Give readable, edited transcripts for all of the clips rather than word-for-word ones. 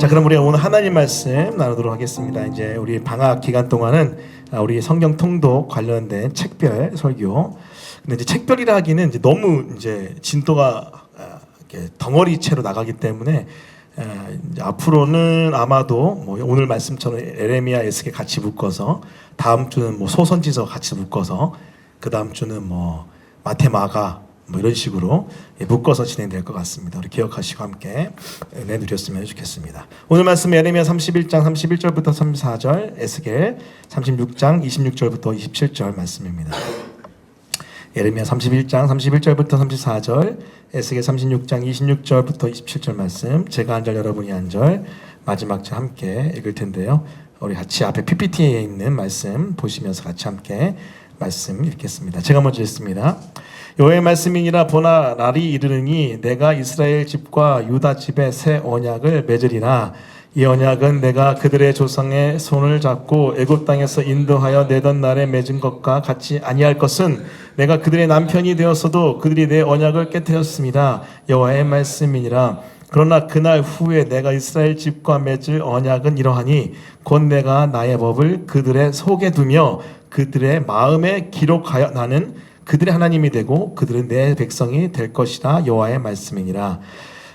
자, 그럼 우리가 오늘 하나님 말씀 나누도록 하겠습니다. 이제 우리 방학 기간 동안은 우리 성경 통독 관련된 책별 설교. 근데 이제 책별이라 하기는 이제 너무 이제 진도가 이렇게 덩어리채로 나가기 때문에 이제 앞으로는 아마도 뭐 오늘 말씀처럼 에레미야, 에스겔 같이 묶어서, 다음 주는 뭐 소선지서 같이 묶어서, 그 다음 주는 뭐 마태, 마가 뭐 이런 식으로 묶어서 진행될 것 같습니다. 우리 기억하시고 함께 은혜 누렸으면 좋겠습니다. 오늘 말씀 에레미야 31장 31절부터 34절, 에스겔 36장 26절부터 27절 말씀입니다. 에레미야 31장 31절부터 34절, 에스겔 36장 26절부터 27절 말씀, 제가 한 절 여러분이 한 절, 마지막 절 함께 읽을 텐데요. 우리 같이 앞에 PPT에 있는 말씀 보시면서 같이 함께 말씀 읽겠습니다. 제가 먼저 읽습니다. 여호와의 말씀이니라. 보나 날이 이르르니 내가 이스라엘 집과 유다 집에 새 언약을 맺으리라. 이 언약은 내가 그들의 조상의 손을 잡고 애굽 땅에서 인도하여 내던 날에 맺은 것과 같이 아니할 것은, 내가 그들의 남편이 되었어도 그들이 내 언약을 깨뜨렸습니다. 여호와의 말씀이니라. 그러나 그날 후에 내가 이스라엘 집과 맺을 언약은 이러하니, 곧 내가 나의 법을 그들의 속에 두며 그들의 마음에 기록하여 나는 그들의 하나님이 되고 그들은 내 백성이 될 것이다. 여호와의 말씀이니라.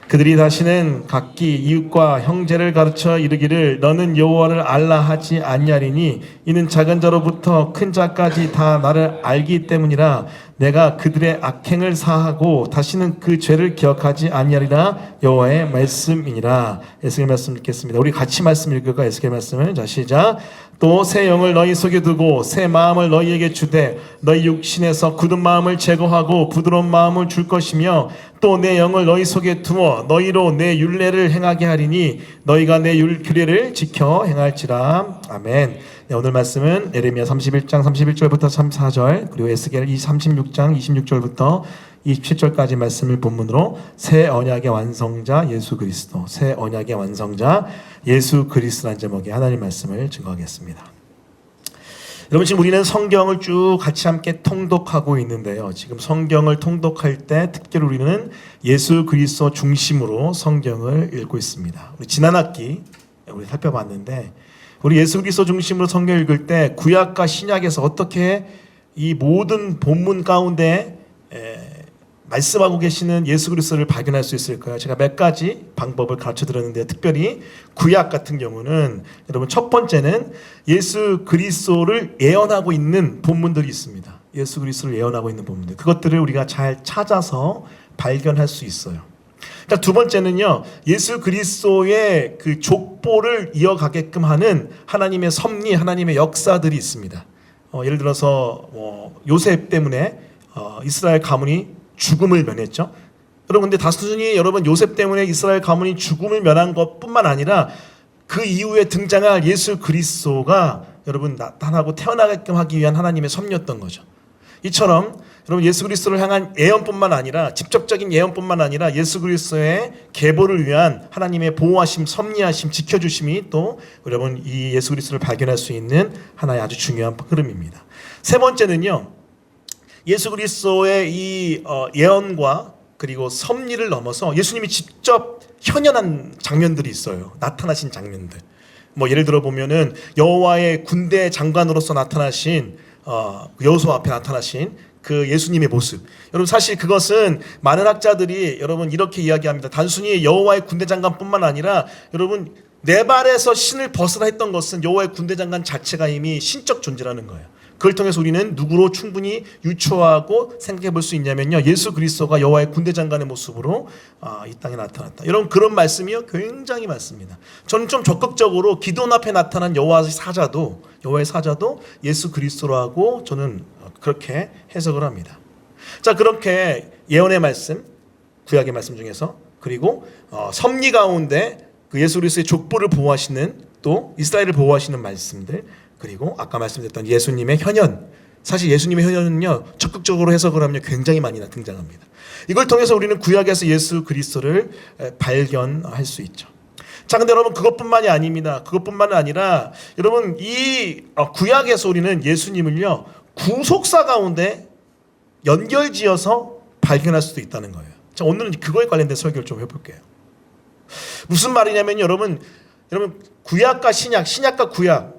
그들이 다시는 각기 이웃과 형제를 가르쳐 이르기를 너는 여호와를 알라 하지 아니하리니, 이는 작은 자로부터 큰 자까지 다 나를 알기 때문이라. 내가 그들의 악행을 사하고 다시는 그 죄를 기억하지 아니하리라. 여호와의 말씀이니라. 에스겔 말씀 읽겠습니다. 우리 같이 말씀 읽을까? 에스겔 말씀을. 자, 시작. 또 새 영을 너희 속에 두고 새 마음을 너희에게 주되 너희 육신에서 굳은 마음을 제거하고 부드러운 마음을 줄 것이며, 또 내 영을 너희 속에 두어 너희로 내 율례를 행하게 하리니 너희가 내 규례를 지켜 행할지라. 아멘. 네, 오늘 말씀은 에레미야 31장 31절부터 34절, 그리고 에스겔 36장 26절부터 27절까지 말씀을 본문으로 새 언약의 완성자 예수 그리스도, 새 언약의 완성자 예수 그리스도라는 제목의 하나님 말씀을 증거하겠습니다. 여러분, 지금 우리는 성경을 쭉 같이 함께 통독하고 있는데요. 지금 성경을 통독할 때 특별히 우리는 예수 그리스도 중심으로 성경을 읽고 있습니다. 우리 지난 학기 우리 살펴봤는데, 우리 예수 그리스도 중심으로 성경 읽을 때 구약과 신약에서 어떻게 이 모든 본문 가운데 말씀하고 계시는 예수 그리스도를 발견할 수 있을까요? 제가 몇 가지 방법을 가르쳐 드렸는데, 특별히 구약 같은 경우는 여러분, 첫 번째는 예수 그리스도를 예언하고 있는 본문들이 있습니다. 예수 그리스도를 예언하고 있는 본문들, 그것들을 우리가 잘 찾아서 발견할 수 있어요. 자, 두 번째는요, 예수 그리스도의 그 족보를 이어가게끔 하는 하나님의 섭리, 하나님의 역사들이 있습니다. 예를 들어서 요셉 때문에 이스라엘 가문이 죽음을 면했죠. 여러분, 근데 단순히 여러분 요셉 때문에 이스라엘 가문이 죽음을 면한 것뿐만 아니라 그 이후에 등장할 예수 그리스도가 여러분 나타나고 태어나게끔 하기 위한 하나님의 섭리였던 거죠. 이처럼 여러분, 예수 그리스도를 향한 예언뿐만 아니라, 직접적인 예언뿐만 아니라 예수 그리스도의 계보를 위한 하나님의 보호하심, 섭리하심, 지켜주심이 또 여러분 이 예수 그리스도를 발견할 수 있는 하나의 아주 중요한 흐름입니다. 세 번째는요, 예수 그리스도의 이 예언과 그리고 섭리를 넘어서 예수님이 직접 현현한 장면들이 있어요. 나타나신 장면들. 뭐 예를 들어 보면은 여호와의 군대 장관으로서 나타나신 여호수아 앞에 나타나신 그 예수님의 모습. 여러분, 사실 그것은 많은 학자들이 여러분 이렇게 이야기합니다. 단순히 여호와의 군대 장관뿐만 아니라 여러분, 내 발에서 신을 벗으라 했던 것은 여호와의 군대 장관 자체가 이미 신적 존재라는 거예요. 그걸 통해서 우리는 누구로 충분히 유추하고 생각해 볼 수 있냐면요, 예수 그리스도가 여호와의 군대 장관의 모습으로 이 땅에 나타났다. 여러분, 그런 말씀이요 굉장히 많습니다. 저는 좀 적극적으로 기도원 앞에 나타난 여호와의 사자도 예수 그리스도로 하고 저는 그렇게 해석을 합니다. 자, 그렇게 예언의 말씀, 구약의 말씀 중에서, 그리고 섭리 가운데 그 예수 그리스도의 족보를 보호하시는, 또 이스라엘을 보호하시는 말씀들, 그리고 아까 말씀드렸던 예수님의 현현, 사실 예수님의 현현은요 적극적으로 해석을 하면 굉장히 많이 등장합니다. 이걸 통해서 우리는 구약에서 예수 그리스도를 발견할 수 있죠. 자, 근데 여러분, 그것뿐만이 아닙니다. 그것뿐만 아니라 여러분, 이 구약에서 우리는 예수님을요 구속사 가운데 연결지어서 발견할 수도 있다는 거예요. 자, 오늘은 그거에 관련된 설교를 좀 해볼게요. 무슨 말이냐면 여러분 구약과 신약, 신약과 구약.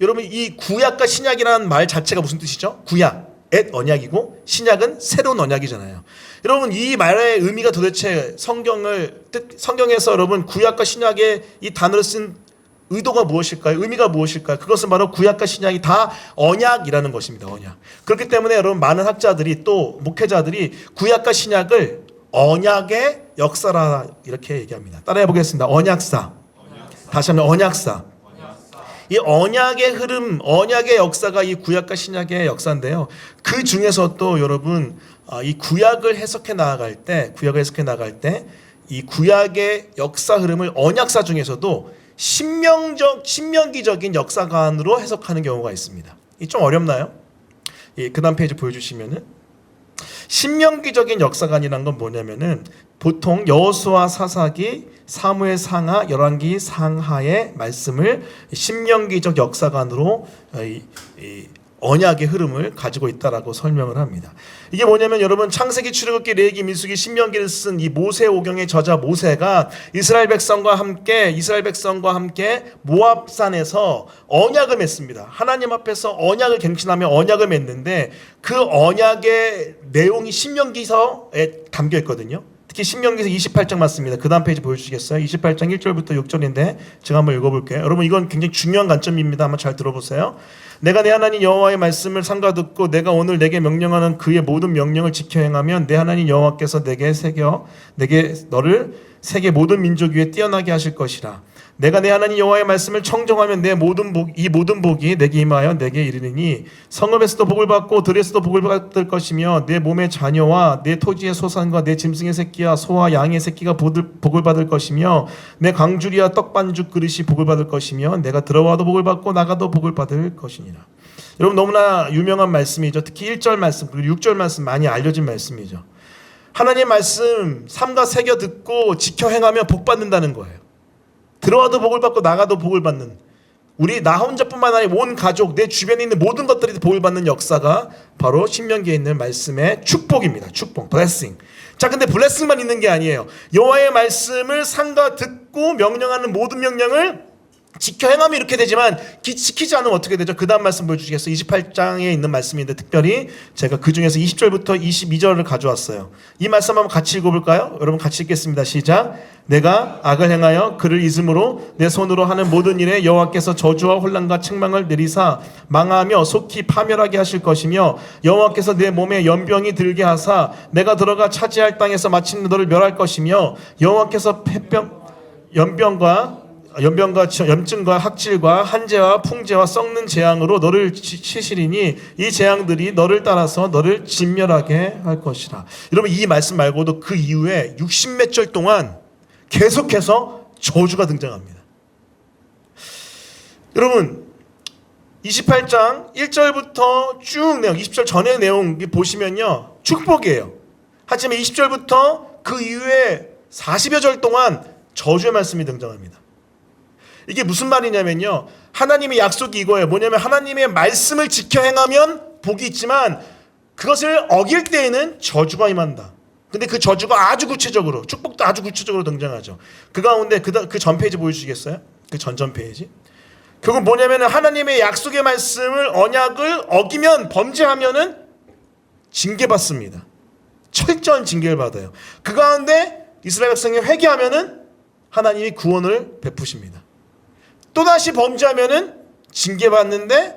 여러분 이 구약과 신약이라는 말 자체가 무슨 뜻이죠? 구약, 옛 언약이고 신약은 새로운 언약이잖아요. 여러분 이 말의 의미가 도대체 성경에서 여러분 구약과 신약의 이 단어를 쓴 의도가 무엇일까요? 의미가 무엇일까요? 그것은 바로 구약과 신약이 다 언약이라는 것입니다. 언약. 그렇기 때문에 여러분 많은 학자들이 또 목회자들이 구약과 신약을 언약의 역사라 이렇게 얘기합니다. 따라해 보겠습니다. 언약사. 다시 한번 언약사. 이 언약의 흐름, 언약의 역사가 이 구약과 신약의 역사인데요. 그 중에서 또 여러분 이 구약을 해석해 나갈 때 이 구약의 역사 흐름을 언약사 중에서도 신명기적인 역사관으로 해석하는 경우가 있습니다. 이 좀 어렵나요? 그다음 페이지 보여주시면은 신명기적인 역사관이란 건 뭐냐면은 보통 여호수아 사사기, 사무엘 상하, 열왕기 상하의 말씀을 신명기적 역사관으로 언약의 흐름을 가지고 있다라고 설명을 합니다. 이게 뭐냐면 여러분 창세기, 출애굽기, 레위기, 민수기, 신명기를 쓴 이 모세오경의 저자 모세가 이스라엘 백성과 함께 모압산에서 언약을 맺습니다. 하나님 앞에서 언약을 갱신하며 언약을 맺는데 그 언약의 내용이 신명기서에 담겨 있거든요. 특히 신명기서 28장 맞습니다. 그 다음 페이지 보여주시겠어요? 28장 1절부터 6절인데 제가 한번 읽어볼게요. 여러분 이건 굉장히 중요한 관점입니다. 한번 잘 들어보세요. 내가 내 하나님 여호와의 말씀을 삼가 듣고 내가 오늘 내게 명령하는 그의 모든 명령을 지켜 행하면 내 하나님 여호와께서 내게 너를 세계 모든 민족 위에 뛰어나게 하실 것이라. 내가 내 하나님 여호와의 말씀을 청정하면 이 모든 복이 내게 임하여 내게 이르리니 성읍에서도 복을 받고 들에서도 복을 받을 것이며 내 몸의 자녀와 내 토지의 소산과 내 짐승의 새끼와 소와 양의 새끼가 복을 받을 것이며 내 광주리와 떡반죽 그릇이 복을 받을 것이며 내가 들어와도 복을 받고 나가도 복을 받을 것이니라. 여러분 너무나 유명한 말씀이죠. 특히 1절 말씀 그리고 6절 말씀 많이 알려진 말씀이죠. 하나님의 말씀 삼가 새겨 듣고 지켜 행하면 복 받는다는 거예요. 들어와도 복을 받고 나가도 복을 받는, 나 혼자뿐만 아니라 온 가족, 내 주변에 있는 모든 것들이 복을 받는 역사가 바로 신명기에 있는 말씀의 축복입니다. 축복, blessing. 자, 근데 blessing만 있는 게 아니에요. 여호와의 말씀을 삼가 듣고 명령하는 모든 명령을 지켜 행하면 이렇게 되지만 지키지 않으면 어떻게 되죠? 그 다음 말씀 보여주시겠어요? 28장에 있는 말씀인데 특별히 제가 그 중에서 20절부터 22절을 가져왔어요. 이 말씀 한번 같이 읽어볼까요? 여러분 같이 읽겠습니다. 시작. 내가 악을 행하여 그를 잊음으로 내 손으로 하는 모든 일에 여호와께서 저주와 혼란과 책망을 내리사 망하며 속히 파멸하게 하실 것이며 여호와께서 내 몸에 연병이 들게 하사 내가 들어가 차지할 땅에서 마침내 너를 멸할 것이며 여호와께서 연병과 염증과 학질과 한재와 풍재와 썩는 재앙으로 너를 치시리니 이 재앙들이 너를 따라서 너를 진멸하게 할 것이라. 여러분 이 말씀 말고도 그 이후에 60몇 절 동안 계속해서 저주가 등장합니다. 여러분 28장 1절부터 쭉 내용 20절 전의 내용 보시면요 축복이에요. 하지만 20절부터 그 이후에 40여 절 동안 저주의 말씀이 등장합니다. 이게 무슨 말이냐면요 하나님의 약속이 이거예요. 뭐냐면 하나님의 말씀을 지켜 행하면 복이 있지만 그것을 어길 때에는 저주가 임한다. 근데 그 저주가 아주 구체적으로, 축복도 아주 구체적으로 등장하죠. 그 가운데 그 전 페이지 보여주시겠어요? 그 전 페이지. 그건 뭐냐면 하나님의 약속의 말씀을 언약을 어기면 범죄하면은 징계받습니다. 철저한 징계를 받아요. 그 가운데 이스라엘 백성이 회개하면은 하나님이 구원을 베푸십니다. 또다시 범죄하면은 징계받는데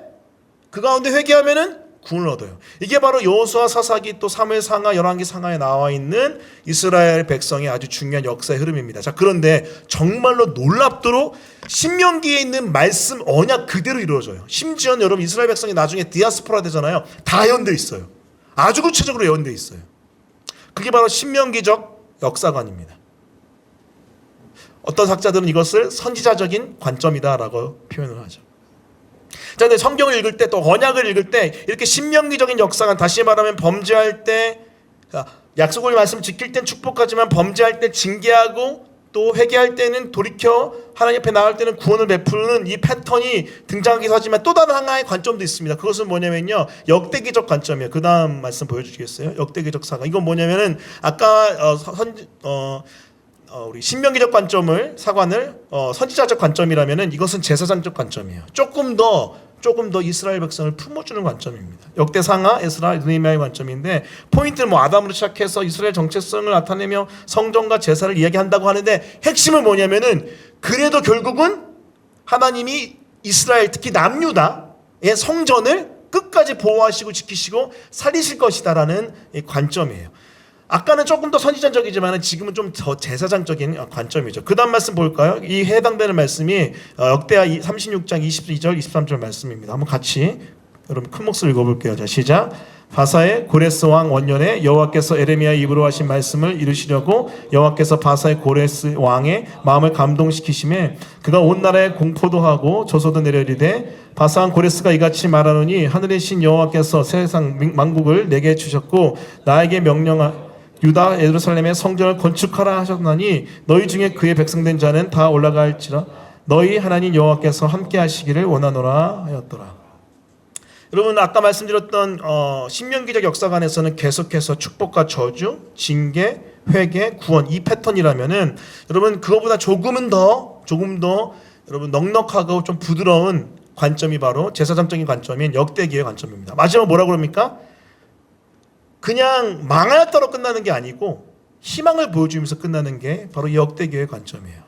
그 가운데 회개하면은 구원을 얻어요. 이게 바로 여호수아 사사기 또 사무엘 상하 열왕기 상하에 나와 있는 이스라엘 백성의 아주 중요한 역사의 흐름입니다. 자, 그런데 정말로 놀랍도록 신명기에 있는 말씀 언약 그대로 이루어져요. 심지어 여러분 이스라엘 백성이 나중에 디아스포라 되잖아요. 다 예언되어 있어요. 아주 구체적으로 예언되어 있어요. 그게 바로 신명기적 역사관입니다. 어떤 학자들은 이것을 선지자적인 관점이다라고 표현을 하죠. 자, 근데 성경을 읽을 때 또 언약을 읽을 때 이렇게 신명기적인 역사관, 다시 말하면 범죄할 때 약속을 말씀 지킬 땐 축복하지만 범죄할 때 징계하고 또 회개할 때는 돌이켜 하나님 앞에 나갈 때는 구원을 베푸는 이 패턴이 등장하기도 하지만 또 다른 하나의 관점도 있습니다. 그것은 뭐냐면요 역대기적 관점이에요. 그 다음 말씀 보여주시겠어요? 역대기적 사관. 이건 뭐냐면은 아까 우리 신명기적 관점을 사관을 선지자적 관점이라면은 이것은 제사장적 관점이에요. 조금 더 이스라엘 백성을 품어주는 관점입니다. 역대상하, 에스라, 느헤미야의 관점인데 포인트는 뭐 아담으로 시작해서 이스라엘 정체성을 나타내며 성전과 제사를 이야기한다고 하는데 핵심은 뭐냐면은 그래도 결국은 하나님이 이스라엘 특히 남유다의 성전을 끝까지 보호하시고 지키시고 살리실 것이다라는 관점이에요. 아까는 조금 더 선지자적이지만 지금은 좀 더 제사장적인 관점이죠. 그 다음 말씀 볼까요? 이 해당되는 말씀이 역대하 36장 22절 23절 말씀입니다. 한번 같이 여러분 큰 목소리 읽어볼게요. 자, 시작. 바사의 고레스 왕 원년에 여호와께서 에레미야의 입으로 하신 말씀을 이루시려고 여호와께서 바사의 고레스 왕의 마음을 감동시키심에 그가 온 나라에 공포도 하고 조소도 내려리되 바사 왕 고레스가 이같이 말하노니 하늘의 신 여호와께서 세상 만국을 내게 주셨고 나에게 명령하 유다 예루살렘의 성전을 건축하라 하셨나니 너희 중에 그의 백성된 자는 다 올라갈지라 너희 하나님 여호와께서 함께 하시기를 원하노라 하였더라. 여러분 아까 말씀드렸던 신명기적 역사관에서는 계속해서 축복과 저주, 징계, 회개, 구원 이 패턴이라면은 여러분 그거보다 조금 더 여러분 넉넉하고 좀 부드러운 관점이 바로 제사장적인 관점인 역대기의 관점입니다. 마지막 뭐라고 그럽니까? 그냥 망하였다로 끝나는 게 아니고 희망을 보여주면서 끝나는 게 바로 역대기의 관점이에요.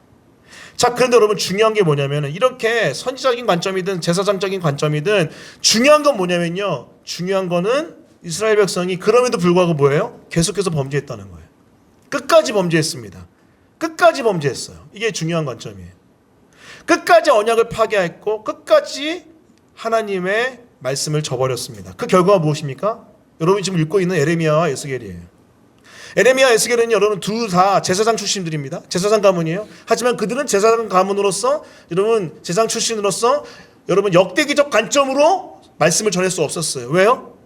자, 그런데 여러분 중요한 게 뭐냐면 이렇게 선지적인 관점이든 제사장적인 관점이든 중요한 건 뭐냐면요. 중요한 거는 이스라엘 백성이 그럼에도 불구하고 뭐예요? 계속해서 범죄했다는 거예요. 끝까지 범죄했습니다. 끝까지 범죄했어요. 이게 중요한 관점이에요. 끝까지 언약을 파괴했고 끝까지 하나님의 말씀을 저버렸습니다. 그 결과가 무엇입니까? 여러분이 지금 읽고 있는 에레미야와 에스겔이에요. 에레미야, 에스겔은 여러분 둘 다 제사장 출신들입니다. 제사장 가문이에요. 하지만 그들은 제사장 가문으로서 여러분 제사장 출신으로서 여러분 역대기적 관점으로 말씀을 전할 수 없었어요. 왜요?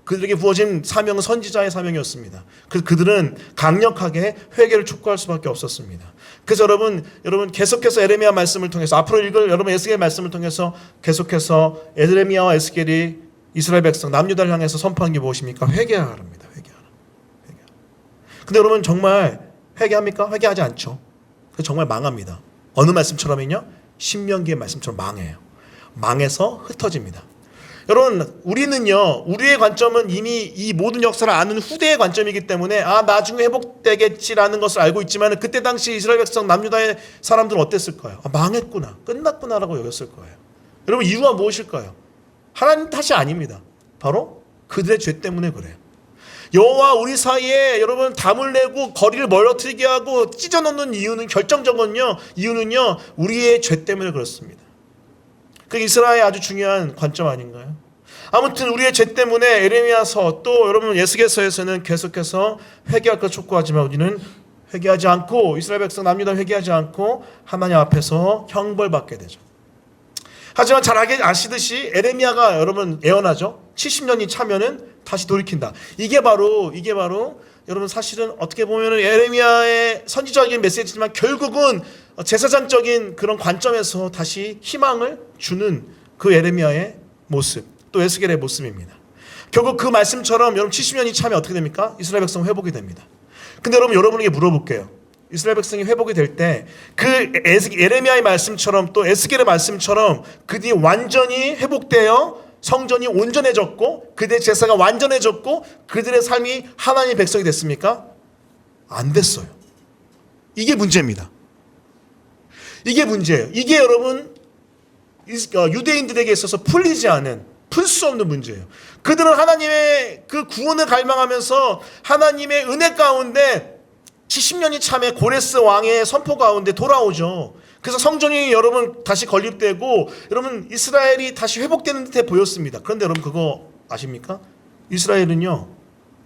그들에게 부어진 사명은 선지자의 사명이었습니다. 그래서 그들은 강력하게 회개를 촉구할 수밖에 없었습니다. 그래서 여러분 계속해서 에레미야 말씀을 통해서 앞으로 읽을 여러분 에스겔 말씀을 통해서 계속해서 에레미야와 에스겔이 이스라엘 백성 남유다를 향해서 선포한 게 무엇입니까? 회개하라 합니다. 회개하라. 근데 여러분 정말 회개합니까? 회개하지 않죠. 그래서 정말 망합니다. 어느 말씀처럼요? 신명기의 말씀처럼 망해요. 망해서 흩어집니다. 여러분 우리는요 우리의 관점은 이미 이 모든 역사를 아는 후대의 관점이기 때문에 나중에 회복되겠지라는 것을 알고 있지만 그때 당시 이스라엘 백성 남유다의 사람들은 어땠을까요? 망했구나 끝났구나라고 여겼을 거예요. 여러분 이유가 무엇일까요? 하나님 탓이 아닙니다. 바로 그들의 죄 때문에 그래요. 여호와 우리 사이에 여러분 담을 내고 거리를 멀어뜨리게 하고 찢어놓는 이유는 결정적은요 이유는요 우리의 죄 때문에 그렇습니다. 그 이스라엘의 아주 중요한 관점 아닌가요? 아무튼 우리의 죄 때문에 에레미야서 또 여러분 예스겔서에서는 계속해서 회개할 것 촉구하지만 우리는 회개하지 않고 이스라엘 백성 남유다 회개하지 않고 하나님 앞에서 형벌받게 되죠. 하지만 잘 아시듯이 에레미야가 여러분 예언하죠. 70년이 차면은 다시 돌이킨다. 이게 바로 여러분 사실은 어떻게 보면은 에레미야의 선지적인 메시지지만 결국은 제사장적인 그런 관점에서 다시 희망을 주는 그 에레미야의 모습, 또 에스겔의 모습입니다. 결국 그 말씀처럼 여러분 70년이 차면 어떻게 됩니까? 이스라엘 백성 회복이 됩니다. 근데 여러분에게 물어볼게요. 이스라엘 백성이 회복이 될 때 그 에레미야의 말씀처럼 또 에스겔의 말씀처럼 그들이 완전히 회복되어 성전이 온전해졌고 그들의 제사가 완전해졌고 그들의 삶이 하나님의 백성이 됐습니까? 안 됐어요. 이게 문제입니다. 이게 문제예요. 이게 여러분 유대인들에게 있어서 풀 수 없는 문제예요. 그들은 하나님의 그 구원을 갈망하면서 하나님의 은혜 가운데 70년이 참에 고레스 왕의 선포 가운데 돌아오죠. 그래서 성전이 여러분 다시 건립되고 여러분 이스라엘이 다시 회복되는 듯해 보였습니다. 그런데 여러분 그거 아십니까? 이스라엘은요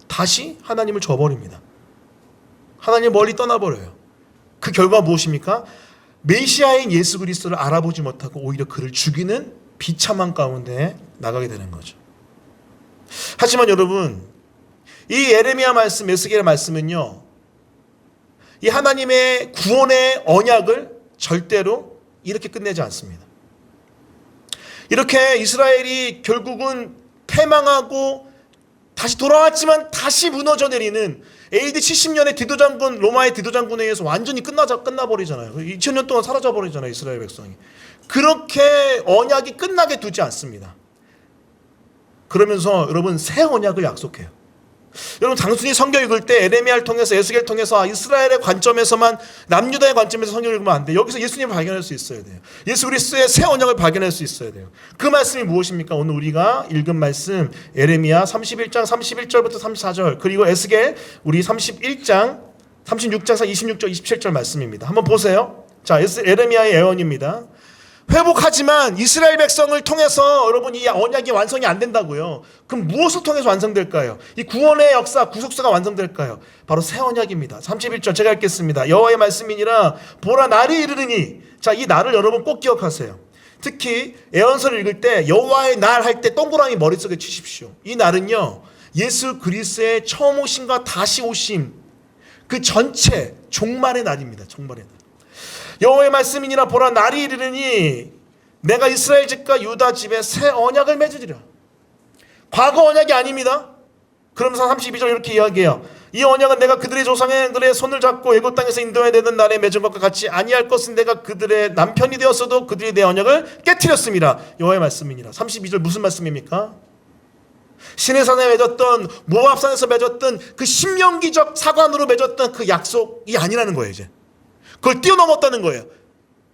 다시 하나님을 저버립니다. 하나님 멀리 떠나버려요. 그 결과 무엇입니까? 메시아인 예수 그리스도를 알아보지 못하고 오히려 그를 죽이는 비참한 가운데 나가게 되는 거죠. 하지만 여러분 이 에레미야 말씀, 에스겔의 말씀은요 이 하나님의 구원의 언약을 절대로 이렇게 끝내지 않습니다. 이렇게 이스라엘이 결국은 패망하고 다시 돌아왔지만 다시 무너져 내리는 AD 70년에 디도장군, 로마의 디도장군에 의해서 완전히 끝나버리잖아요. 2000년 동안 사라져버리잖아요, 이스라엘 백성이. 그렇게 언약이 끝나게 두지 않습니다. 그러면서 여러분 새 언약을 약속해요. 여러분 단순히 성경 읽을 때 에레미야를 통해서 에스겔을 통해서 이스라엘의 관점에서만 남유다의 관점에서 성경을 읽으면 안 돼요. 여기서 예수님을 발견할 수 있어야 돼요. 예수 그리스도의 새 언약을 발견할 수 있어야 돼요. 그 말씀이 무엇입니까? 오늘 우리가 읽은 말씀 에레미야 31장 31절부터 34절 그리고 에스겔 우리 31장 36장에서 26절 27절 말씀입니다. 한번 보세요. 자, 에레미야의 예언입니다. 회복하지만 이스라엘 백성을 통해서 여러분 이 언약이 완성이 안 된다고요. 그럼 무엇을 통해서 완성될까요? 이 구원의 역사, 구속사가 완성될까요? 바로 새 언약입니다. 31절 제가 읽겠습니다. 여호와의 말씀이니라 보라 날이 이르르니. 자, 이 날을 여러분 꼭 기억하세요. 특히 예언서를 읽을 때 여호와의 날 할 때 동그라미 머릿속에 치십시오. 이 날은요 예수 그리스도의 처음 오심과 다시 오심 그 전체 종말의 날입니다. 종말의 날. 여호와의 말씀이니라 보라 날이 이르르니 내가 이스라엘 집과 유다 집에 새 언약을 맺으리라. 과거 언약이 아닙니다. 그러면서 32절 이렇게 이야기해요. 이 언약은 내가 그들의 조상들의 손을 잡고 애굽 땅에서 인도해 내던 날에 맺은 것과 같이 아니할 것은 내가 그들의 남편이 되었어도 그들이 내 언약을 깨트렸음이라. 여호와의 말씀이니라. 32절 무슨 말씀입니까? 시내산에 맺었던 모압산에서 맺었던 그 신명기적 사관으로 맺었던 그 약속이 아니라는 거예요. 이제 그걸 뛰어넘었다는 거예요.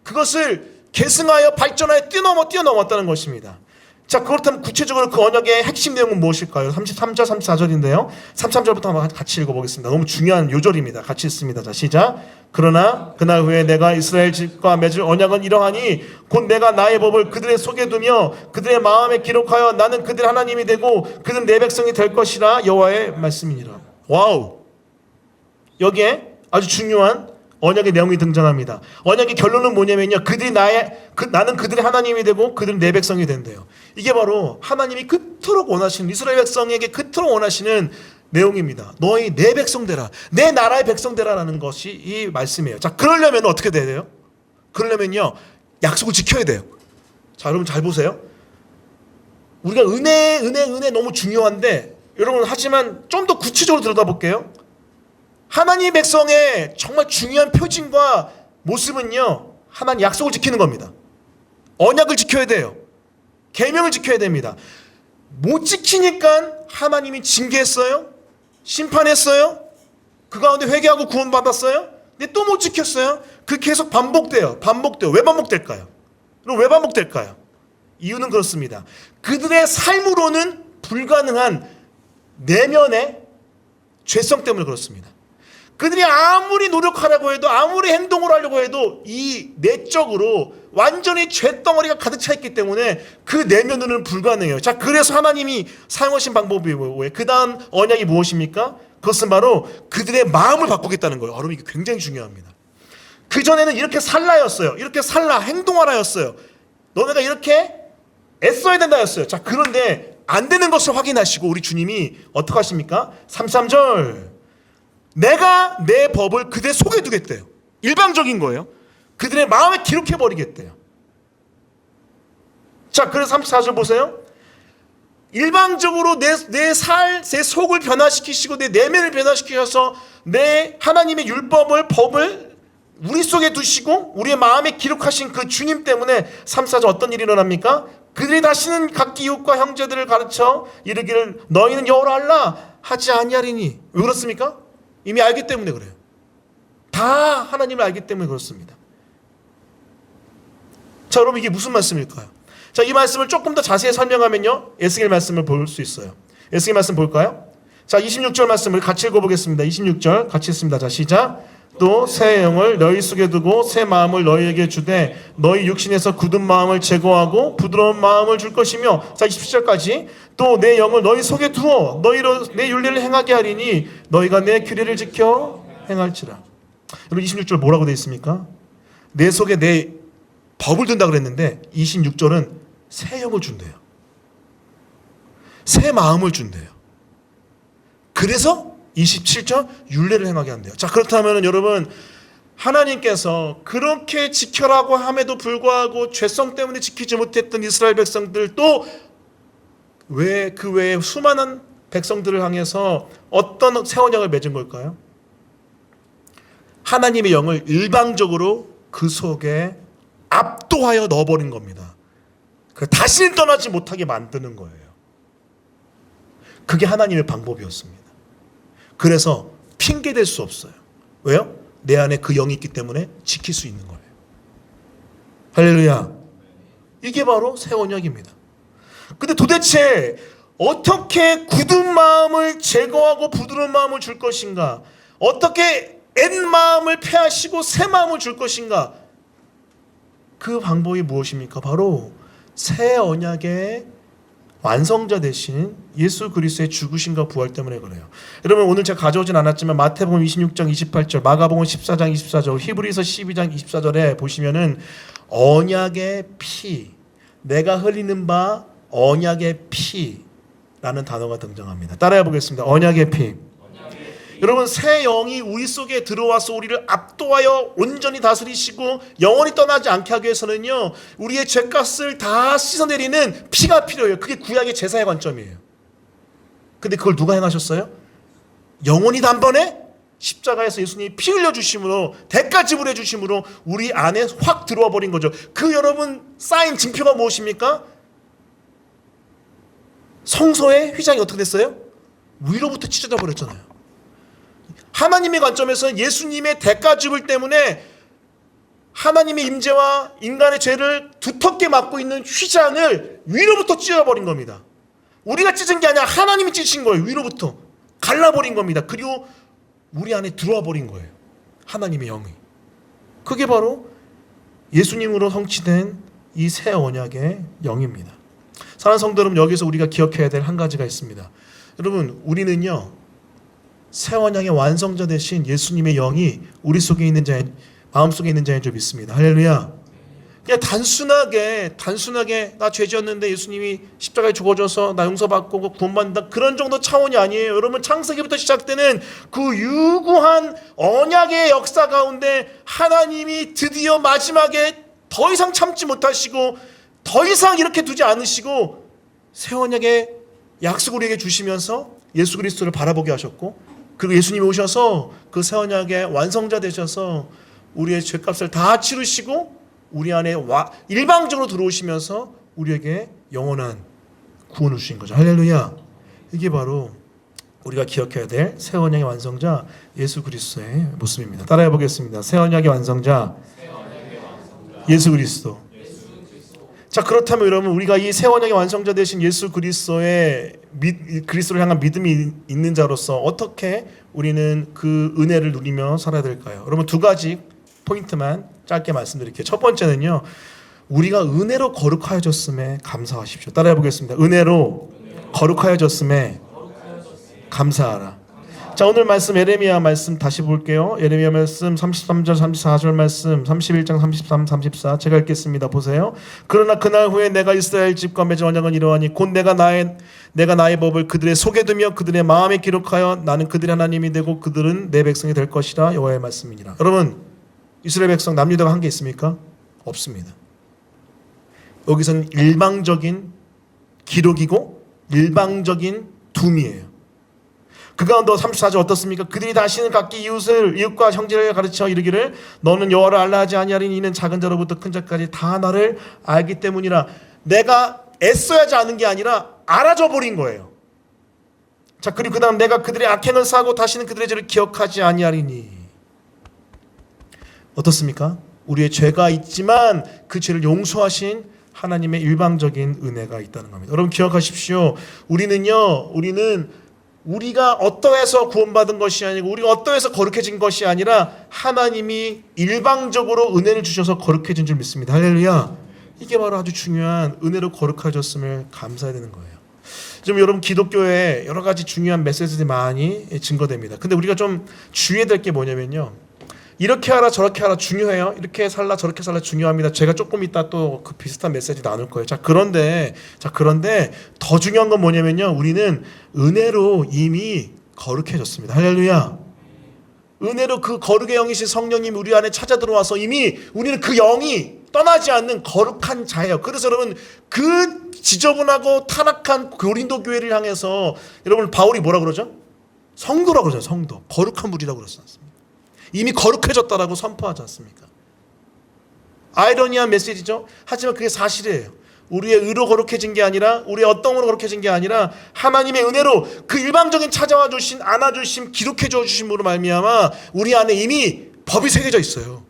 그것을 계승하여 발전하여 뛰어넘었다는 것입니다. 자, 그렇다면 구체적으로 그 언약의 핵심 내용은 무엇일까요? 33절, 34절인데요. 33절부터 한번 같이 읽어보겠습니다. 너무 중요한 요절입니다. 같이 읽습니다. 자, 시작. 그러나 그날 후에 내가 이스라엘 집과 맺을 언약은 이러하니 곧 내가 나의 법을 그들의 속에 두며 그들의 마음에 기록하여 나는 그들의 하나님이 되고 그들은 내 백성이 될 것이라. 여호와의 말씀이니라. 와우. 여기에 아주 중요한 언약의 내용이 등장합니다. 언약의 결론은 뭐냐면요. 나는 그들의 하나님이 되고 그들은 내 백성이 된대요. 이게 바로 하나님이 그토록 원하시는 이스라엘 백성에게 그토록 원하시는 내용입니다. 너희 내 백성 되라. 내 나라의 백성 되라라는 것이 이 말씀이에요. 자, 그러려면 어떻게 돼야 돼요? 그러려면요. 약속을 지켜야 돼요. 자, 여러분 잘 보세요. 우리가 은혜 너무 중요한데 여러분 하지만 좀 더 구체적으로 들여다볼게요. 하나님 백성의 정말 중요한 표징과 모습은요. 하나님 약속을 지키는 겁니다. 언약을 지켜야 돼요. 계명을 지켜야 됩니다. 못 지키니까 하나님이 징계했어요. 심판했어요. 그 가운데 회개하고 구원받았어요. 근데 또 못 지켰어요. 그 계속 반복돼요. 왜 반복될까요? 그럼 왜 반복될까요? 이유는 그렇습니다. 그들의 삶으로는 불가능한 내면의 죄성 때문에 그렇습니다. 그들이 아무리 노력하려고 해도 아무리 행동을 하려고 해도 이 내적으로 완전히 죄덩어리가 가득 차 있기 때문에 그 내면으로는 불가능해요. 자, 그래서 하나님이 사용하신 방법이 뭐예요? 그 다음 언약이 무엇입니까? 그것은 바로 그들의 마음을 바꾸겠다는 거예요. 여러분 이게 굉장히 중요합니다. 그전에는 이렇게 살라였어요. 이렇게 살라 행동하라였어요. 너네가 이렇게 애써야 된다였어요. 자, 그런데 안 되는 것을 확인하시고 우리 주님이 어떻게 하십니까? 33절 내가 내 법을 그들 속에 두겠대요. 일방적인 거예요. 그들의 마음에 기록해버리겠대요. 자, 그래서 34절 보세요. 일방적으로 내 속을 변화시키시고 내 내면을 변화시키셔서 내 하나님의 율법을 법을 우리 속에 두시고 우리의 마음에 기록하신 그 주님 때문에 34절 어떤 일이 일어납니까? 그들이 다시는 각기 이웃과 형제들을 가르쳐 이르기를 너희는 여호와를 알라 하지 아니하리니. 왜 그렇습니까? 이미 알기 때문에 그래요. 다 하나님을 알기 때문에 그렇습니다. 자, 여러분 이게 무슨 말씀일까요? 자, 이 말씀을 조금 더 자세히 설명하면요. 에스겔 말씀을 볼 수 있어요. 에스겔 말씀 볼까요? 자, 26절 말씀을 같이 읽어보겠습니다. 26절 같이 읽습니다. 자, 시작. 또 새 영을 너희 속에 두고 새 마음을 너희에게 주되 너희 육신에서 굳은 마음을 제거하고 부드러운 마음을 줄 것이며. 자, 27절까지 또 내 영을 너희 속에 두어 너희로 내 윤례를 행하게 하리니 너희가 내 규례를 지켜 행할지라. 여러분 26절 뭐라고 되어 있습니까? 내 속에 내 법을 둔다 그랬는데 26절은 새 영을 준대요. 새 마음을 준대요. 그래서 27절 윤례를 행하게 한대요. 자, 그렇다면 여러분 하나님께서 그렇게 지켜라고 함에도 불구하고 죄성 때문에 지키지 못했던 이스라엘 백성들 또 왜 그 외에 수많은 백성들을 향해서 어떤 새 언약을 맺은 걸까요? 하나님의 영을 일방적으로 그 속에 압도하여 넣어버린 겁니다. 다시는 떠나지 못하게 만드는 거예요. 그게 하나님의 방법이었습니다. 그래서 핑계댈 수 없어요. 왜요? 내 안에 그 영이 있기 때문에 지킬 수 있는 거예요. 할렐루야. 이게 바로 새 언약입니다. 근데 도대체 어떻게 굳은 마음을 제거하고 부드러운 마음을 줄 것인가? 어떻게 옛 마음을 폐하시고 새 마음을 줄 것인가? 그 방법이 무엇입니까? 바로 새 언약의 완성자 되신 예수 그리스도의 죽으심과 부활 때문에 그래요. 여러분 오늘 제가 가져오진 않았지만 마태복음 26장 28절, 마가복음 14장 24절, 히브리서 12장 24절에 보시면은 언약의 피, 내가 흘리는 바 언약의 피라는 단어가 등장합니다. 따라해 보겠습니다. 언약의 피. 여러분 새 영이 우리 속에 들어와서 우리를 압도하여 온전히 다스리시고 영원히 떠나지 않게 하기 위해서는요, 우리의 죄값을 다 씻어내리는 피가 필요해요. 그게 구약의 제사의 관점이에요. 근데 그걸 누가 행하셨어요? 영원히 단번에 십자가에서 예수님이 피 흘려주심으로, 대가 지불해 주심으로 우리 안에 확 들어와 버린 거죠. 그 여러분 사인 증표가 무엇입니까? 성소의 휘장이 어떻게 됐어요? 위로부터 찢어져 버렸잖아요. 하나님의 관점에서는 예수님의 대가 지불 때문에 하나님의 임재와 인간의 죄를 두텁게 막고 있는 휘장을 위로부터 찢어버린 겁니다. 우리가 찢은 게 아니라 하나님이 찢으신 거예요. 위로부터 갈라버린 겁니다. 그리고 우리 안에 들어와 버린 거예요. 하나님의 영이. 그게 바로 예수님으로 성취된 이 새 언약의 영입니다. 사랑하는 성도 여러분, 여기서 우리가 기억해야 될 한 가지가 있습니다. 여러분 우리는요, 새 언약의 완성자 되신 예수님의 영이 우리 속에 있는 자, 마음속에 있는 자인 줄 믿습니다. 할렐루야. 그냥 단순하게 나 죄지었는데 예수님이 십자가에 죽어져서 나 용서받고 구원받는다, 그런 정도 차원이 아니에요. 여러분 창세기부터 시작되는 그 유구한 언약의 역사 가운데 하나님이 드디어 마지막에 더 이상 참지 못하시고 더 이상 이렇게 두지 않으시고 새 언약의 약속을 우리에게 주시면서 예수 그리스도를 바라보게 하셨고, 그리고 예수님이 오셔서 그 새 언약의 완성자 되셔서 우리의 죄값을 다 치르시고 우리 안에 일방적으로 들어오시면서 우리에게 영원한 구원을 주신 거죠. 할렐루야. 이게 바로 우리가 기억해야 될 새 언약의 완성자 예수 그리스도의 모습입니다. 따라해 보겠습니다. 새 언약의 완성자 예수 그리스도. 자, 그렇다면 여러분 우리가 이 새 언약의 완성자 되신 예수 그리스도를 향한 믿음이 있는 자로서 어떻게 우리는 그 은혜를 누리며 살아야 될까요? 여러분 두 가지 포인트만 짧게 말씀드릴게요. 첫 번째는요, 우리가 은혜로 거룩하여졌음에 감사하십시오. 따라해 보겠습니다. 은혜로 거룩하여졌음에 감사하라. 자, 오늘 말씀 예레미야 말씀 다시 볼게요. 예레미야 말씀 33절 34절 말씀, 31장 33, 34 제가 읽겠습니다. 보세요. 그러나 그날 후에 내가 이스라엘 집과 맺은 언약은 이러하니 곧 내가 나의 법을 그들의 속에 두며 그들의 마음에 기록하여 나는 그들의 하나님이 되고 그들은 내 백성이 될 것이라 여호와의 말씀이니라. 여러분 이스라엘 백성 남유다가 한 게 있습니까? 없습니다. 여기서는 일방적인 기록이고 일방적인 둠이에요. 그 가운데 34절 어떻습니까? 그들이 다시는 각기 이웃과 형제를 가르쳐 이르기를 너는 여호와를 알라 하지 아니하리니 이는 작은 자로부터 큰 자까지 다 나를 알기 때문이라. 내가 애써야지 아는 게 아니라 알아줘 버린 거예요. 자, 그리고 그 다음 내가 그들의 악행을 사고 다시는 그들의 죄를 기억하지 아니하리니. 어떻습니까? 우리의 죄가 있지만 그 죄를 용서하신 하나님의 일방적인 은혜가 있다는 겁니다. 여러분 기억하십시오. 우리는 우리가 어떠해서 구원받은 것이 아니고 우리가 어떠해서 거룩해진 것이 아니라 하나님이 일방적으로 은혜를 주셔서 거룩해진 줄 믿습니다. 할렐루야. 이게 바로 아주 중요한 은혜로 거룩하셨음을 감사해야 되는 거예요. 지금 여러분 기독교에 여러 가지 중요한 메시지들이 많이 증거됩니다. 근데 우리가 좀 주의해야 될 게 뭐냐면요, 이렇게 하라 저렇게 하라 중요해요. 이렇게 살라 저렇게 살라 중요합니다. 제가 조금 이따 또 그 비슷한 메시지 나눌 거예요. 그런데 더 중요한 건 뭐냐면요, 우리는 은혜로 이미 거룩해졌습니다. 할렐루야. 은혜로 그 거룩의 영이신 성령님이 우리 안에 찾아 들어와서 이미 우리는 그 영이 떠나지 않는 거룩한 자예요. 그래서 여러분 그 지저분하고 타락한 고린도 교회를 향해서 여러분 바울이 뭐라 그러죠? 성도라고 그러죠. 성도. 거룩한 무리라고 그러지 않습니까? 이미 거룩해졌다라고 선포하지 않습니까? 아이러니한 메시지죠. 하지만 그게 사실이에요. 우리의 의로 거룩해진 게 아니라 우리의 어떤 으로 거룩해진 게 아니라 하나님의 은혜로 그 일방적인 찾아와 주신 안아주심 기록해 주심으로 말미암아 우리 안에 이미 법이 새겨져 있어요.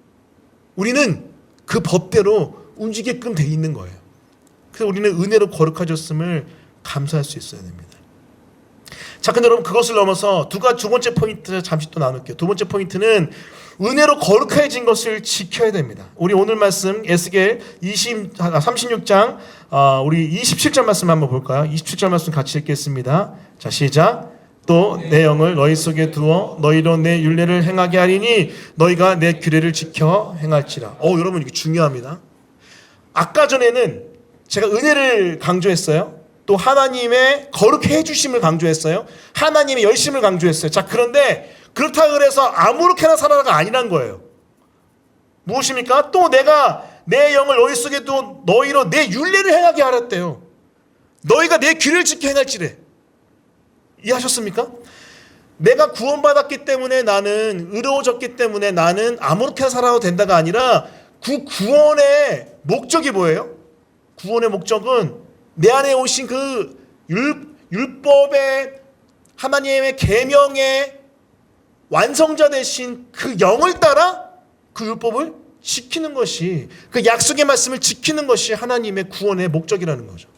우리는 그 법대로 움직이게끔 돼 있는 거예요. 그래서 우리는 은혜로 거룩해졌음을 감사할 수 있어야 됩니다. 자, 근데 여러분 그것을 넘어서 두 번째 포인트 잠시 또 나눌게요. 두 번째 포인트는 은혜로 거룩해진 것을 지켜야 됩니다. 우리 오늘 말씀 에스겔 36장 우리 27절 말씀 한번 볼까요? 27절 말씀 같이 읽겠습니다. 자, 시작. 또 내 영을 너희 속에 두어 너희로 내 율례를 행하게 하리니 너희가 내 규례를 지켜 행할지라. 여러분 이게 중요합니다. 아까 전에는 제가 은혜를 강조했어요. 또 하나님의 거룩해 주심을 강조했어요. 하나님의 열심을 강조했어요. 자, 그런데 그렇다 그래서 아무렇게나 살아라가 아니란 거예요. 무엇입니까? 또 내가 내 영을 너희 속에 두어 너희로 내 율례를 행하게 하랬대요. 너희가 내 규례를 지켜 행할지래. 이해하셨습니까? 내가 구원받았기 때문에 나는 의로워졌기 때문에 나는 아무렇게나 살아도 된다가 아니라 그 구원의 목적이 뭐예요? 구원의 목적은 내 안에 오신 그 율법의 하나님의 계명의 완성자 되신 그 영을 따라 그 율법을 지키는 것이 그 약속의 말씀을 지키는 것이 하나님의 구원의 목적이라는 거죠.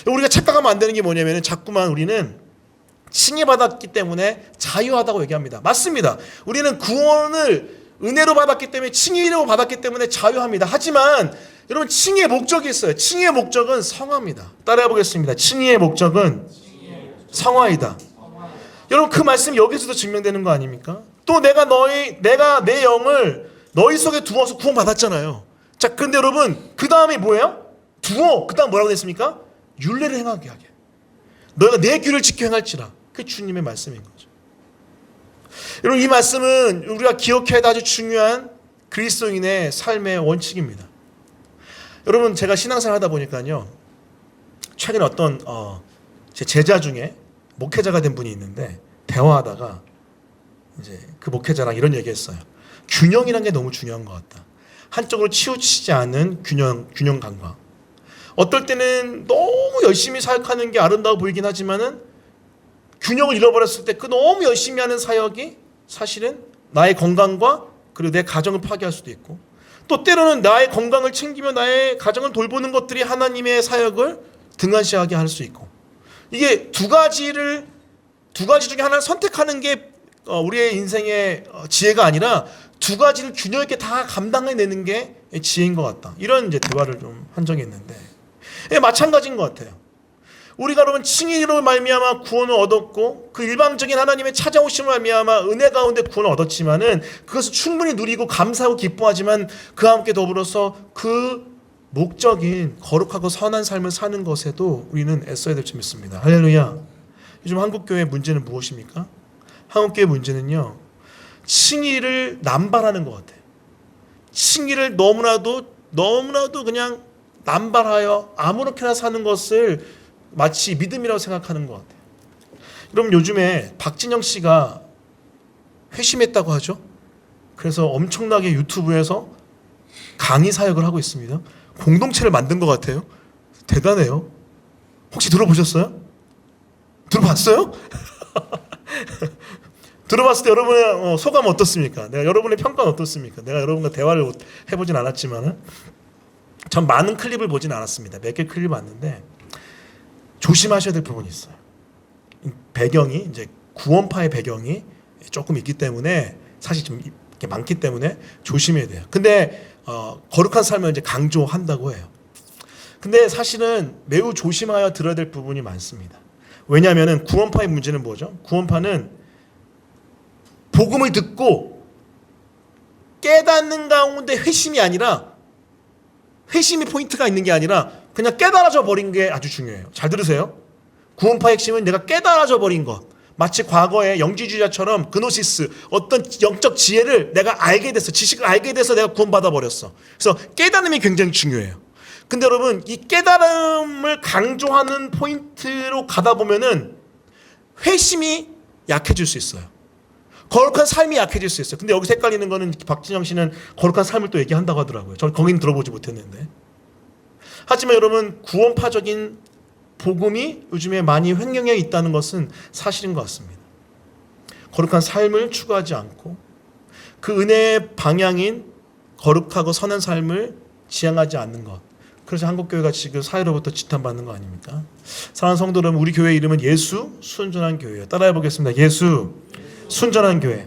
우리가 착각하면 안 되는 게 뭐냐면 자꾸만 우리는 칭의받았기 때문에 자유하다고 얘기합니다. 맞습니다. 우리는 구원을 은혜로 받았기 때문에 칭의로 받았기 때문에 자유합니다. 하지만 여러분 칭의의 목적이 있어요. 칭의의 목적은 성화입니다. 따라해 보겠습니다. 칭의의 목적은 성화이다. 여러분 그 말씀이 여기서도 증명되는 거 아닙니까? 또 내가 내 영을 너희 속에 두어서 구원 받았잖아요. 자, 그런데 여러분 그 다음에 뭐예요? 두어. 그 다음 뭐라고 됐습니까? 율례를 행하게 하게. 너희가 내 규를 지켜 행할지라. 그게 주님의 말씀인 거죠. 여러분 이 말씀은 우리가 기억해야 할 아주 중요한 그리스도인의 삶의 원칙입니다. 여러분 제가 신앙생활 하다 보니까요. 최근에 어떤 제 제자 중에 목회자가 된 분이 있는데 대화하다가 이제 그 목회자랑 이런 얘기했어요. 균형이란 게 너무 중요한 것 같다. 한쪽으로 치우치지 않은 균형 감각. 어떨 때는 너무 열심히 사역하는 게 아름다워 보이긴 하지만은 균형을 잃어버렸을 때 그 너무 열심히 하는 사역이 사실은 나의 건강과 그리고 내 가정을 파괴할 수도 있고 또 때로는 나의 건강을 챙기며 나의 가정을 돌보는 것들이 하나님의 사역을 등한시하게 할 수 있고 이게 두 가지 중에 하나를 선택하는 게 우리의 인생의 지혜가 아니라 두 가지를 균형 있게 다 감당해내는 게 지혜인 것 같다. 이런 이제 대화를 좀 한 적이 있는데 마찬가지인 것 같아요. 우리가 여러분 칭의로 말미암아 구원을 얻었고 그 일방적인 하나님의 찾아오심을 말미암아 은혜 가운데 구원을 얻었지만은 그것을 충분히 누리고 감사하고 기뻐하지만 그와 함께 더불어서 그 목적인 거룩하고 선한 삶을 사는 것에도 우리는 애써야 될 줄 믿습니다. 할렐루야. 요즘 한국교회의 문제는 무엇입니까? 한국교회의 문제는요. 칭의를 남발하는 것 같아요. 칭의를 너무나도 그냥 남발하여 아무렇게나 사는 것을 마치 믿음이라고 생각하는 것 같아요. 여러분 요즘에 박진영 씨가 회심했다고 하죠. 그래서 엄청나게 유튜브에서 강의 사역을 하고 있습니다. 공동체를 만든 것 같아요. 대단해요. 혹시 들어보셨어요? 들어봤어요? 들어봤을 때 여러분의 소감 어떻습니까? 여러분의 평가는 어떻습니까? 내가 여러분과 대화를 해보진 않았지만 전 많은 클립을 보진 않았습니다. 몇 개 클립 봤는데 조심하셔야 될 부분이 있어요. 배경이 이제 구원파의 배경이 조금 있기 때문에 사실 좀 이렇게 많기 때문에 조심해야 돼요. 근데 거룩한 삶을 이제 강조한다고 해요. 근데 사실은 매우 조심하여 들어야 될 부분이 많습니다. 왜냐하면 구원파의 문제는 뭐죠? 구원파는 복음을 듣고 깨닫는 가운데 회심이 아니라 회심이 포인트가 있는 게 아니라 그냥 깨달아져 버린 게 아주 중요해요. 잘 들으세요. 구원파 핵심은 내가 깨달아져 버린 것. 마치 과거의 영지주의자처럼 그노시스, 어떤 영적 지혜를 내가 알게 돼서, 지식을 알게 돼서 내가 구원받아 버렸어. 그래서 깨달음이 굉장히 중요해요. 근데 여러분, 이 깨달음을 강조하는 포인트로 가다 보면은 회심이 약해질 수 있어요. 거룩한 삶이 약해질 수 있어요. 근데 여기서 헷갈리는 거는 박진영 씨는 거룩한 삶을 또 얘기한다고 하더라고요. 저는 거기는 들어보지 못했는데. 하지만 여러분, 구원파적인 복음이 요즘에 많이 횡령해 있다는 것은 사실인 것 같습니다. 거룩한 삶을 추구하지 않고 그 은혜의 방향인 거룩하고 선한 삶을 지향하지 않는 것. 그래서 한국교회가 지금 사회로부터 지탄받는 거 아닙니까? 사랑하는 성도 여러분, 우리 교회 이름은 예수 순전한 교회예요. 따라해 보겠습니다. 예수 순전한 교회.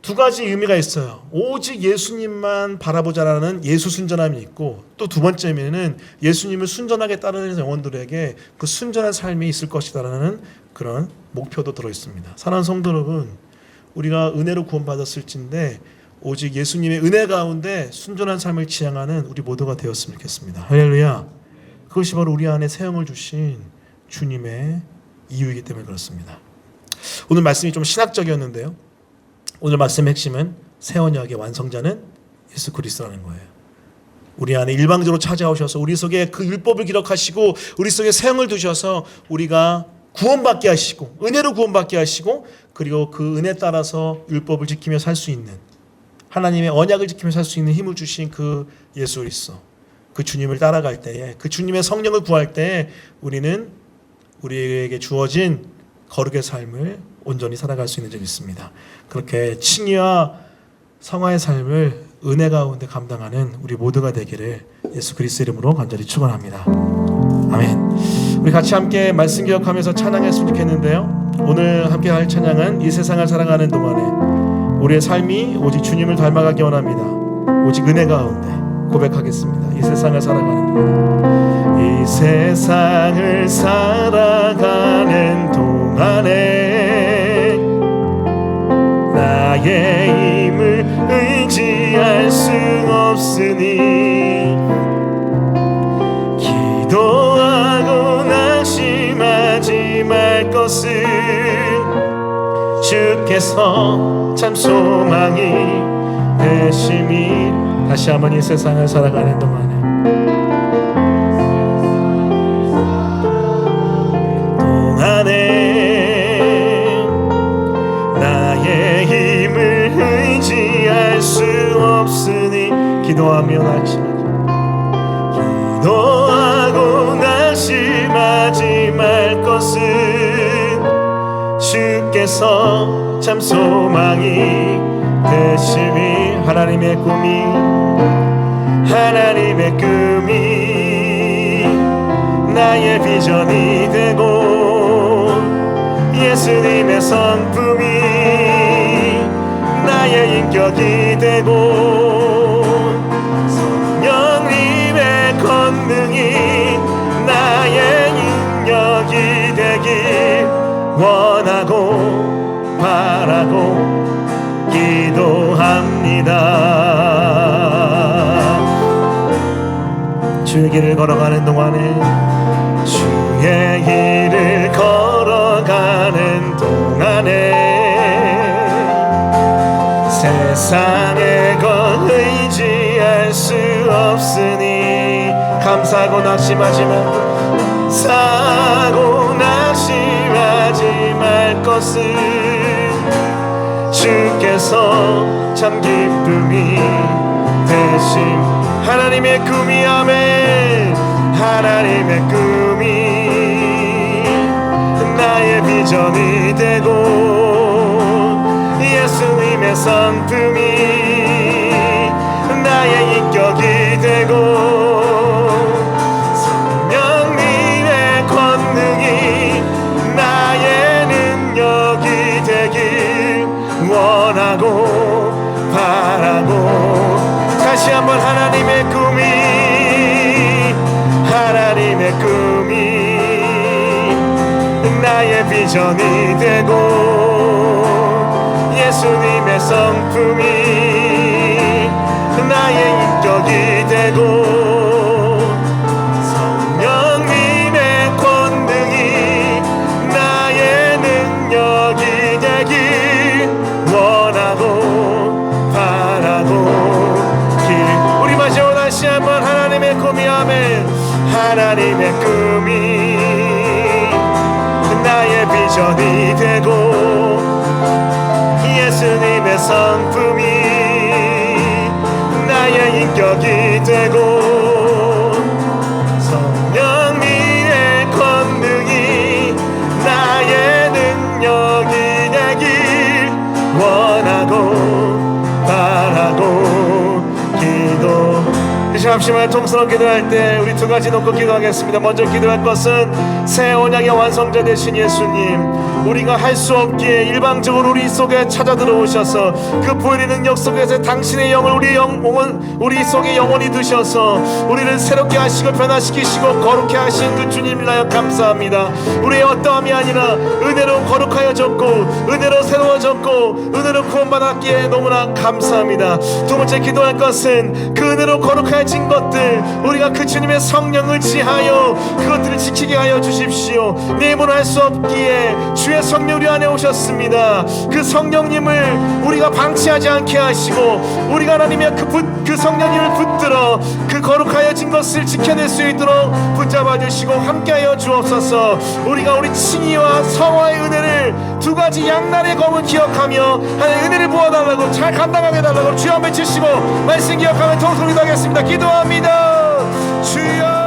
두 가지 의미가 있어요. 오직 예수님만 바라보자라는 예수 순전함이 있고, 또 두 번째 의미는 예수님을 순전하게 따르는 영혼들에게 그 순전한 삶이 있을 것이다라는 그런 목표도 들어 있습니다. 사랑하는 성도 여러분, 우리가 은혜로 구원받았을진데 오직 예수님의 은혜 가운데 순전한 삶을 지향하는 우리 모두가 되었으면 좋겠습니다. 할렐루야. 그것이 바로 우리 안에 새 영을 주신 주님의 이유이기 때문에 그렇습니다. 오늘 말씀이 좀 신학적이었는데요, 오늘 말씀의 핵심은 새 언약의 완성자는 예수 그리스도라는 거예요. 우리 안에 일방적으로 찾아오셔서 우리 속에 그 율법을 기록하시고 우리 속에 새 영을 두셔서 우리가 구원받게 하시고 은혜로 구원받게 하시고, 그리고 그 은혜 따라서 율법을 지키며 살 수 있는, 하나님의 언약을 지키며 살 수 있는 힘을 주신 그 예수 그리스도, 그 주님을 따라갈 때에, 그 주님의 성령을 구할 때에 우리는 우리에게 주어진 거룩의 삶을 온전히 살아갈 수 있는 점이 있습니다. 그렇게 칭의와 성화의 삶을 은혜 가운데 감당하는 우리 모두가 되기를 예수 그리스도 이름으로 간절히 축원합니다. 아멘. 우리 같이 함께 말씀 기억하면서 찬양했으면 좋겠는데요, 오늘 함께 할 찬양은 이 세상을 살아가는 동안에 우리의 삶이 오직 주님을 닮아가기 원합니다. 오직 은혜 가운데 고백하겠습니다. 이 세상을 살아가는 동안, 이 세상을 살아가는 동안에 나의 힘을 의지할 수 없으니 기도하고 낙심하지 말 것을 주께서 참 소망이 되심이. 다시 한번 이 세상을 살아가는 동안에 나의 힘을 의지할 수 없으니 기도하고 낙심하지 말 것은 주께서 참 소망이 되심이. 하나님의 꿈이 나의 비전이 되고, 예수님의 성품이 나의 인격이 되고, 성령님의 권능이 나의 능력이 되길 원하고 바라고 기도합니다. 주의 길을 걸어가는 동안에, 주의 길을 걸어가는 동안에 세상의 것 의지할 수 없으니 감사하고 낙심하지 말 것을 주께서 참 기쁨이 되심. 하나님의 꿈이, 아멘. 하나님의 꿈이 나의 비전이 되고, 예수님의 성품이 나의 인격이 되고, 성령님의 권능이 나의 능력이 되길 원하고 바라고. 다시 한번 하나님의 꿈이 나의 비전이 되고, 예수님의 성품이 나의 인격이 되고, 성령님의 권능이 나의 능력이 하나님의 꿈이 나의 비전이 되고 예수님의 성품이 나의 인격이 되고 성령님의 권능이 나의 능력이 되길 원하고 바라고 기도. 잠시만 통성으로 기도할 때 우리 두 가지 놓고 기도하겠습니다. 먼저 기도할 것은 새 언약의 완성자 되신 예수님, 우리가 할 수 없기에 일방적으로 우리 속에 찾아 들어오셔서 그 보혈의 능력 속에서 당신의 영을 우리 속에 영원히 두셔서 우리를 새롭게 하시고 변화시키시고 거룩해 하신 그 주님이라여 감사합니다. 우리의 어떠함이 아니라 은혜로 거룩하여졌고 은혜로 새로워졌고 은혜로 구원받았기에 너무나 감사합니다. 두 번째 기도할 것은 그 은혜로 거룩해진 것들, 우리가 그 주님의 성령을 지하여 그것들을 지키게 하여 주십시오. 내 힘으로 할 수 없기에 주의 성령 우리 안에 오셨습니다. 그 성령님을 우리가 방치하지 않게 하시고 우리가 하나님의 그 성령님을 붙들어 그 거룩하여진 것을 지켜낼 수 있도록 붙잡아 주시고 함께하여 주옵소서. 우리가 우리 칭의와 성화의 은혜를 두 가지 양날의 검을 기억하며 하나님의 은혜를 부어달라고 잘 감당하게 해달라고 주여 외치시고 말씀 기억하며 통성을 기도하겠습니다. 기도합니다. 주여